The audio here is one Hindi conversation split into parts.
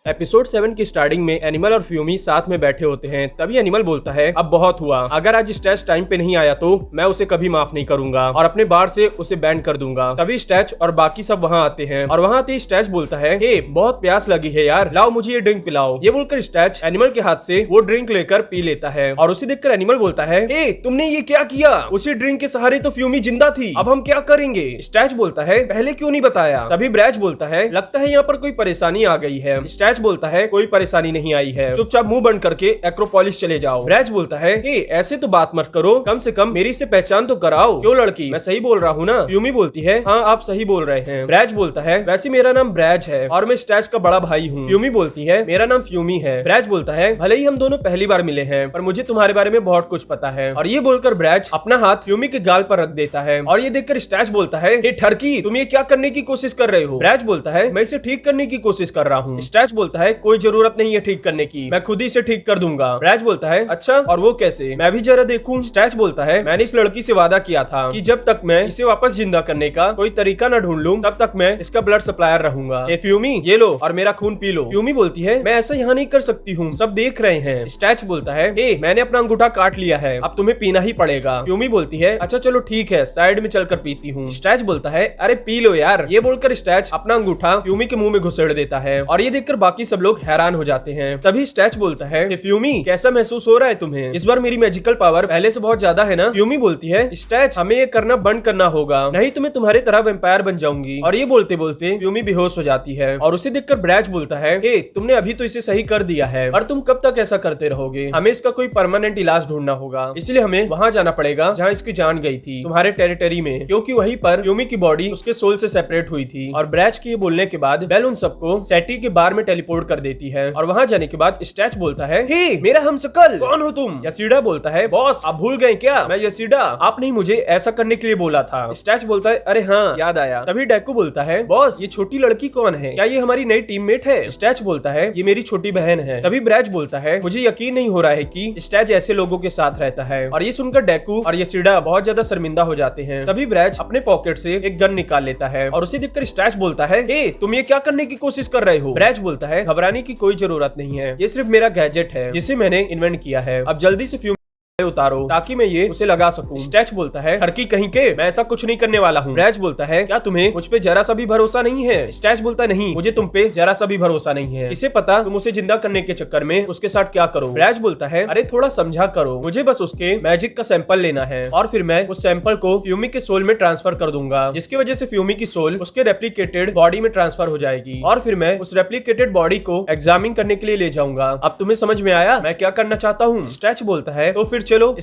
एपिसोड 7 की स्टार्टिंग में एनिमल और फ्यूमी साथ में बैठे होते हैं। तभी एनिमल बोलता है अब बहुत हुआ, अगर आज स्टैच टाइम पे नहीं आया तो मैं उसे कभी माफ नहीं करूंगा और अपने बार से उसे बैन कर दूंगा। तभी स्टैच और बाकी सब वहाँ आते हैं और वहाँ आते ही स्टैच बोलता है हे बहुत प्यास लगी है यार, लाओ मुझे ये ड्रिंक पिलाओ। ये बोलकर स्टैच एनिमल के हाथ से वो ड्रिंक लेकर पी लेता है और उसे देखकर एनिमल बोलता है हे तुमने ये क्या किया, उसी ड्रिंक के सहारे तो फ्यूमी जिंदा थी, अब हम क्या करेंगे। स्टैच बोलता है पहले क्यों नहीं बताया। तभी ब्रैज बोलता है लगता है यहाँ पर कोई परेशानी आ गई है। स्टैच बोलता है कोई परेशानी नहीं आई है, चुपचाप मुंह बंद करके एक्रोपोलिस चले जाओ। ब्रैज बोलता है हे ऐसे तो बात मत करो, कम से कम मेरी से पहचान तो कराओ। क्यों लड़की, मैं सही बोल रहा हूँ ना। फ्यूमी बोलती है हाँ आप सही बोल रहे हैं। ब्रैज बोलता है वैसे मेरा नाम ब्रैज है और मैं स्टैच का बड़ा भाई हूँ। फ्यूमी बोलती है मेरा नाम फ्यूमी है। ब्रैज बोलता है भले ही हम दोनों पहली बार मिले हैं पर मुझे तुम्हारे बारे में बहुत कुछ पता है। और ये बोलकर ब्रैज अपना हाथ फ्यूमी के गाल पर रख देता है और ये देखकर स्टैच बोलता है हे ठरकी तुम ये क्या करने की कोशिश कर रहे हो। ब्रैज बोलता है मैं इसे ठीक करने की कोशिश कर रहा हूँ। स्टैच बोलता है कोई जरूरत नहीं है ठीक करने की, मैं खुद ही से ठीक कर दूंगा। ब्रैज बोलता है अच्छा और वो कैसे, मैं भी जरा देखूं। स्टैच बोलता है मैंने इस लड़की से वादा किया था कि जब तक मैं इसे वापस जिंदा करने का कोई तरीका न ढूंढ लूं तब तक मैं इसका ब्लड सप्लायर रहूंगा। ए फ्यूमी ये लो और मेरा खून पी लो। फ्यूमी बोलती है मैं ऐसा यहाँ नहीं कर सकती हूँ, सब देख रहे हैं। स्टैच बोलता है ए मैंने अपना अंगूठा काट लिया है, अब तुम्हें पीना ही पड़ेगा। फ्यूमी बोलती है अच्छा चलो ठीक है साइड में चलकर पीती हूँ। स्टैच बोलता है अरे पी लो यार। ये बोलकर स्टैच अपना अंगूठा फ्यूमी के मुंह में घुसेड़ देता है और ये देखकर बाकी सब लोग हैरान हो जाते हैं। तभी स्टैच बोलता है फ्यूमी कैसा महसूस हो रहा है तुम्हें, इस बार मेरी मैजिकल पावर पहले से बहुत ज्यादा है ना। फ्यूमी बोलती है स्टैच हमें ये करना बंद करना होगा, नहीं तो मैं तुम्हारी तरह वैम्पायर बन जाऊंगी। और ये बोलते बोलते फ्यूमी बेहोश हो जाती है और उसे देखकर ब्रैज बोलता है हे तुमने अभी तो इसे सही कर दिया है और तुम कब तक ऐसा करते रहोगे, हमें इसका कोई परमानेंट इलाज ढूंढना होगा, इसलिए हमें वहाँ जाना पड़ेगा जहाँ इसकी जान गई थी, तुम्हारे टेरिटरी में, क्योंकि वहीं पर फ्यूमी की बॉडी उसके सोल से सेपरेट हुई थी। और ब्रैज के बोलने के बाद बेल उन सबको सेटी के बार में टेलीपोर्ट कर देती है और वहाँ जाने के बाद स्टैच बोलता है हे मेरा हमशक्ल कौन हो तुम। यसीडा बोलता है बॉस आप भूल गए क्या, मैं यसीडा, आपने मुझे ऐसा करने के लिए बोला था। स्टैच बोलता है अरे हाँ याद आया। तभी डेकू बोलता है बॉस ये छोटी लड़की कौन है, क्या ये हमारी नई टीममेट है। स्टैच बोलता है ये मेरी छोटी बहन है। तभी ब्रैज बोलता है मुझे यकीन नहीं हो रहा है कि स्टैच ऐसे लोगों के साथ रहता है। और ये सुनकर डेकू और यसीडा बहुत ज्यादा शर्मिंदा हो जाते हैं। तभी ब्रैज अपने पॉकेट से एक गन निकाल लेता है और उसे देखकर स्टैच बोलता है हे तुम ये क्या करने की कोशिश कर रहे हो। ब्रैज बोलता है घबराने की कोई जरूरत नहीं है, ये सिर्फ मेरा गैजेट है जिसे मैंने इन्वेंट किया है, अब जल्दी से उतारो ताकि मैं ये उसे लगा सकूं। स्टैच बोलता है हरकी कहीं के, मैं ऐसा कुछ नहीं करने वाला हूँ। ब्रैज बोलता है क्या तुम्हें मुझ पे जरा सा भी भरोसा नहीं है। स्टैच बोलता नहीं मुझे तुम पे जरा सा भी भरोसा नहीं है, इसे पता तुम उसे जिंदा करने के चक्कर में उसके साथ क्या करो। ब्रैज बोलता है अरे थोड़ा समझा करो, मुझे बस उसके मैजिक का सैंपल लेना है और फिर मैं उस सैंपल को फ्यूमी के सोल में ट्रांसफर कर दूंगा, जिसकी वजह से फ्यूमी की सोल उसके रेप्लिकेटेड बॉडी में ट्रांसफर हो जाएगी और फिर मैं उस रेप्लिकेटेड बॉडी को एग्जामिन करने के लिए ले जाऊंगा। अब तुम्हें समझ में आया मैं क्या करना चाहता हूँ। स्टैच बोलता है तो फिर चलो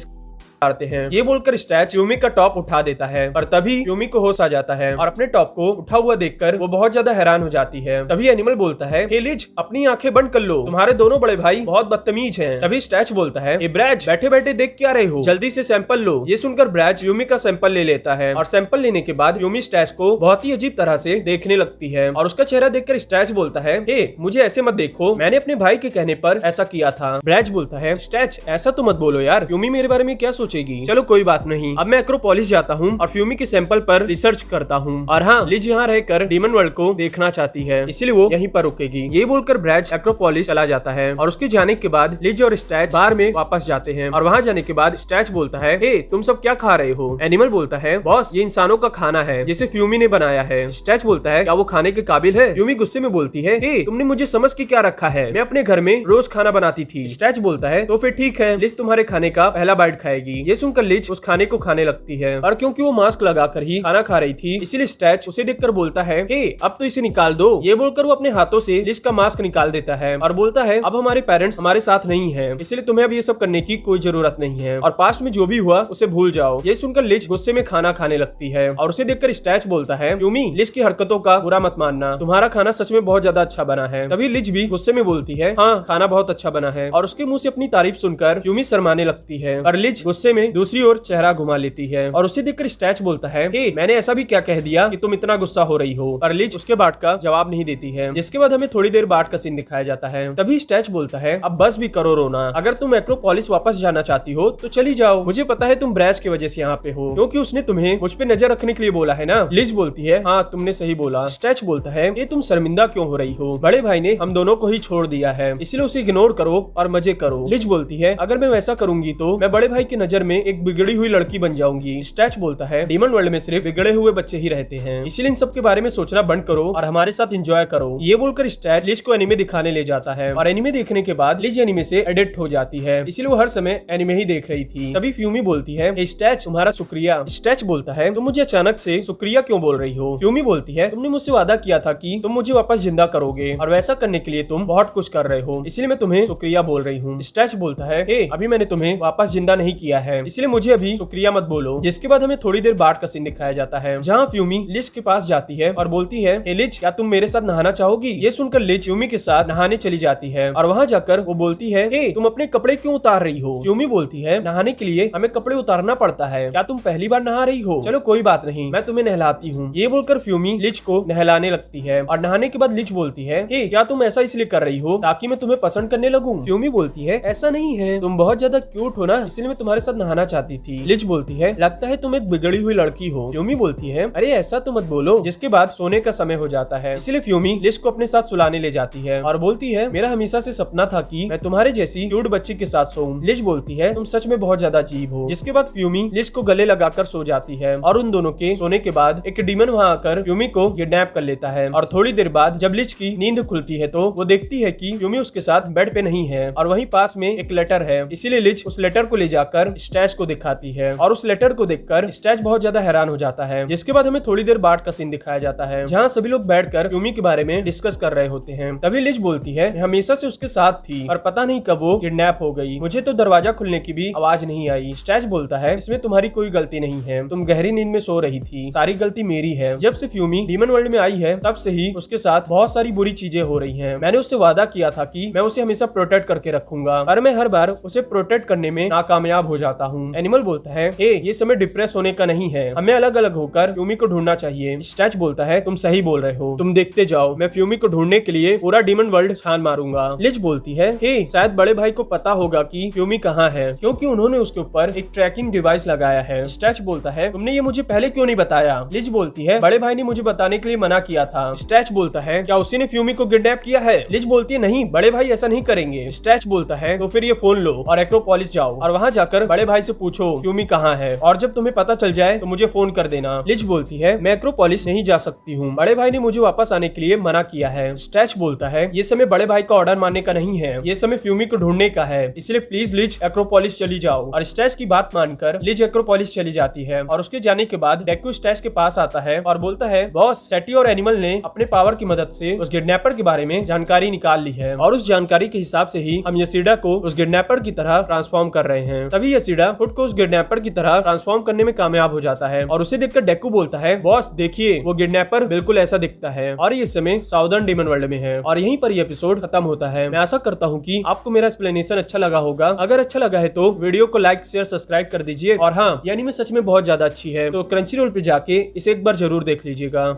करते हैं। ये बोलकर स्टैच फ्यूमी का टॉप उठा देता है पर तभी फ्यूमी को होश आ जाता है और अपने टॉप को उठा हुआ देखकर वो बहुत ज्यादा हैरान हो जाती है। तभी एनिमल बोलता है हे लिज अपनी आंखें बंद कर लो, तुम्हारे दोनों बड़े भाई बहुत बदतमीज हैं। तभी स्टैच बोलता है ए ब्रैज बैठे बैठे देख क्या रहे हो, जल्दी से सैंपल लो। ये सुनकर ब्रैज फ्यूमी का सैंपल ले लेता है और सैंपल लेने के बाद फ्यूमी स्टैच को बहुत ही अजीब तरह से देखने लगती है और उसका चेहरा देखकर स्टैच बोलता है हे मुझे ऐसे मत देखो, मैंने अपने भाई के कहने पर ऐसा किया था। ब्रैज बोलता है स्टैच ऐसा तो मत बोलो यार, फ्यूमी मेरे बारे में क्या सोचेगी। चलो कोई बात नहीं, अब मैं एक्रोपोलिस जाता हूँ और फ्यूमी के सैंपल पर रिसर्च करता हूँ। और हाँ लिज यहाँ रहकर डीमन वर्ल्ड को देखना चाहती है इसलिए वो यहीं पर रुकेगी। ये बोलकर ब्रैज एक्रोपोलिस चला जाता है और उसके जाने के बाद लिज और स्टैच बार में वापस जाते हैं और वहाँ जाने के बाद स्टैच बोलता है हे तुम सब क्या खा रहे हो। एनिमल बोलता है बॉस ये इंसानों का खाना है जिसे फ्यूमी ने बनाया है। स्टैच बोलता है क्या वो खाने के काबिल है। फ्यूमी गुस्से में बोलती है हे तुमने मुझे समझ के क्या रखा है, मैं अपने घर में रोज खाना बनाती थी। स्टैच बोलता है तो फिर ठीक है लिज तुम्हारे खाने का पहला बाइट खाएगी। ये सुनकर लिज उस खाने को खाने लगती है और क्योंकि वो मास्क लगाकर ही खाना खा रही थी इसीलिए स्टैच उसे देखकर बोलता है हे अब तो इसे निकाल दो। ये बोलकर वो अपने हाथों से लिज का मास्क निकाल देता है और बोलता है अब हमारे पेरेंट्स हमारे साथ नहीं है इसलिए तुम्हें अब ये सब करने की कोई जरूरत नहीं है और पास्ट में जो भी हुआ उसे भूल जाओ। ये सुनकर लिज गुस्से में खाना खाने लगती है और उसे देखकर स्टैच बोलता है फ्यूमी लिज की हरकतों का बुरा मत मानना, तुम्हारा खाना सच में बहुत ज्यादा अच्छा बना है। तभी लिज भी गुस्से में बोलती है हाँ खाना बहुत अच्छा बना है और उसके मुंह से अपनी तारीफ सुनकर फ्यूमी शर्माने लगती है और लिज गुस्से गुस्से में दूसरी ओर चेहरा घुमा लेती है और उसे देखकर स्टैच बोलता है, हे मैंने ऐसा भी क्या कह दिया कि तुम इतना गुस्सा हो रही हो। पर लिज उसके बात का जवाब नहीं देती है, जिसके बाद हमें थोड़ी देर बाद का सीन दिखाया जाता है। तभी स्टैच बोलता है, अब बस भी करो रोना, अगर तुम एक्रोपोलिस वापस जाना चाहती हो तो चली जाओ। मुझे पता है तुम ब्रैश की वजह से यहाँ पे हो, क्योंकि उसने तुम्हें मुझ पे नजर रखने के लिए बोला है ना। लिज बोलती है, हाँ तुमने सही बोला। स्टैच बोलता है, ये तुम शर्मिंदा क्यों हो रही हो, बड़े भाई ने हम दोनों को ही छोड़ दिया है, इसलिए उसे इग्नोर करो और मजे करो। लिज बोलती है, अगर मैं वैसा करूंगी तो मैं बड़े भाई की नजर में एक बिगड़ी हुई लड़की बन जाऊंगी। स्टैच बोलता है, डीमन वर्ल्ड में सिर्फ बिगड़े हुए बच्चे ही रहते हैं, इसीलिए इन सब के बारे में सोचना बंद करो और हमारे साथ एंजॉय करो। ये बोलकर स्टैच लिज को एनिमे दिखाने ले जाता है और एनिमे देखने के बाद लिज एनिमे से एडिक्ट हो जाती है, इसलिए वो हर समय एनिमे ही देख रही थी। तभी फ्यूमी बोलती है, हे स्टैच तुम्हारा शुक्रिया। स्टैच बोलता है, तुम मुझे अचानक से शुक्रिया क्यों बोल रही हो। फ्यूमी बोलती है, तुमने मुझसे वादा किया था कि तुम मुझे वापस जिंदा करोगे और वैसा करने के लिए तुम बहुत कुछ कर रहे हो, इसलिए मैं तुम्हें शुक्रिया बोल रही हूँ। स्टैच बोलता है, हे अभी मैंने तुम्हें वापस जिंदा नहीं किया है, इसलिए मुझे अभी शुक्रिया मत बोलो। जिसके बाद हमें थोड़ी देर बाद का सीन दिखाया जाता है, जहाँ फ्यूमी लिज के पास जाती है और बोलती है, हे लिज क्या तुम मेरे साथ नहाना चाहोगी। ये सुनकर लिज फ्यूमी के साथ नहाने चली जाती है और वहाँ जाकर वो बोलती है, हे तुम अपने कपड़े क्यों उतार रही हो। फ्यूमी बोलती है, नहाने के लिए हमें कपड़े उतारना पड़ता है, क्या तुम पहली बार नहा रही हो। चलो कोई बात नहीं, मैं तुम्हें नहलाती हूँ। ये बोलकर फ्यूमी लिज को नहलाने लगती है और नहाने के बाद लिज बोलती है, हे क्या तुम ऐसा इसलिए कर रही हो ताकि मैं तुम्हें पसंद करने लगूं। फ्यूमी बोलती है, ऐसा नहीं है, तुम बहुत ज्यादा क्यूट हो ना, इसलिए मैं तुम्हारे साथ नहाना चाहती थी। लिज बोलती है, लगता है तुम एक बिगड़ी हुई लड़की हो। फ्यूमी बोलती है, अरे ऐसा तो मत बोलो। जिसके बाद सोने का समय हो जाता है, इसलिए फ्यूमी लिज को अपने साथ सुलाने ले जाती है और बोलती है, मेरा हमेशा से सपना था कि मैं तुम्हारे जैसी क्यूट बच्ची के साथ सोऊं। लिज बोलती है, तुम सच में बहुत ज्यादा अजीब हो। जिसके बाद फ्यूमी लिज को गले लगाकर सो जाती है और उन दोनों के सोने के बाद एक डीमन वहाँ आकर फ्यूमी को किडनैप कर लेता है और थोड़ी देर बाद जब लिज की नींद खुलती है तो वो देखती है कि फ्यूमी उसके साथ बेड पे नहीं है और वहीं पास में एक लेटर है, इसीलिए लिज उस लेटर को ले जाकर स्टैच को दिखाती है और उस लेटर को देखकर स्टैच बहुत ज्यादा हैरान हो जाता है। जिसके बाद हमें थोड़ी देर बाद का सीन दिखाया जाता है, जहाँ सभी लोग बैठकर फ्यूमी के बारे में डिस्कस कर रहे होते हैं। तभी लिज बोलती है, मैं हमेशा से उसके साथ थी और पता नहीं कब वो किडनैप हो गई, मुझे तो दरवाजा खुलने की भी आवाज नहीं आई। स्टैच बोलता है, इसमें तुम्हारी कोई गलती नहीं है, तुम गहरी नींद में सो रही थी, सारी गलती मेरी है। जब से फ्यूमी डीमन वर्ल्ड में आई है तब से ही उसके साथ बहुत सारी बुरी चीजें हो रही हैं। मैंने उससे वादा किया था कि मैं उसे हमेशा प्रोटेक्ट करके रखूंगा, पर मैं हर बार उसे प्रोटेक्ट करने में नाकामयाब हो जाता हूँ। एनिमल बोलता है, ये समय डिप्रेस होने का नहीं है, हमें अलग अलग होकर फ्यूमी को ढूंढना चाहिए। स्टैच बोलता है, तुम सही बोल रहे हो, तुम देखते जाओ, मैं फ्यूमी को ढूंढने के लिए पूरा डीमन वर्ल्ड छान मारूंगा। लिज बोलती है, शायद बड़े भाई को पता होगा कि फ्यूमी कहाँ है, क्योंकि उन्होंने उसके ऊपर एक ट्रैकिंग डिवाइस लगाया है। स्टैच बोलता है, तुमने ये मुझे पहले क्यों नहीं बताया। लिज बोलती है, बड़े भाई ने मुझे बताने के लिए मना किया था। स्टैच बोलता है, क्या उसी ने फ्यूमी को किडनैप किया है। लिज बोलती है, नहीं बड़े भाई ऐसा नहीं करेंगे। स्टैच बोलता है, तो फिर ये फोन लो और एक्रोपोलिस जाओ और वहाँ जाकर बड़े भाई से पूछो फ्यूमी कहाँ है, और जब तुम्हें पता चल जाए तो मुझे फोन कर देना। लिज बोलती है, मैं एक्रोपोलिस नहीं जा सकती हूँ, बड़े भाई ने मुझे वापस आने के लिए मना किया है। स्टैच बोलता है, ये समय बड़े भाई का ऑर्डर मानने का नहीं है, ये समय फ्यूमी को ढूंढने का है, इसलिए प्लीज लिज एक्रोपोलिस चली जाओ। और स्टैच की बात मानकर लिज एक्रोपोलिस चली जाती है और उसके जाने के बाद डेकू स्टैच के पास आता है और बोलता है, बॉस सेटी और एनिमल ने अपने पावर की मदद से उस किडनैपर के बारे में जानकारी निकाल ली है और उस जानकारी के हिसाब से ही हम यसीडा को उस किडनैपर की तरह ट्रांसफॉर्म कर रहे हैं। तभी यसीडा खुद को उस किडनैपर की तरह ट्रांसफॉर्म करने में कामयाब हो जाता है और उसे देखकर डेकू बोलता है, बॉस देखिए वो किडनैपर बिल्कुल ऐसा दिखता है और ये इस समय साउदर्न डीमन वर्ल्ड में है। और यहीं पर ये एपिसोड खत्म होता है। मैं आशा करता हूँ कि आपको मेरा एक्सप्लेनेशन अच्छा लगा होगा। अगर अच्छा लगा है तो वीडियो को लाइक शेयर सब्सक्राइब कर दीजिए और हाँ, यानी में सच में बहुत ज्यादा अच्छी है, तो क्रंची रोल पे जाके इसे एक बार जरूर देख लीजिएगा।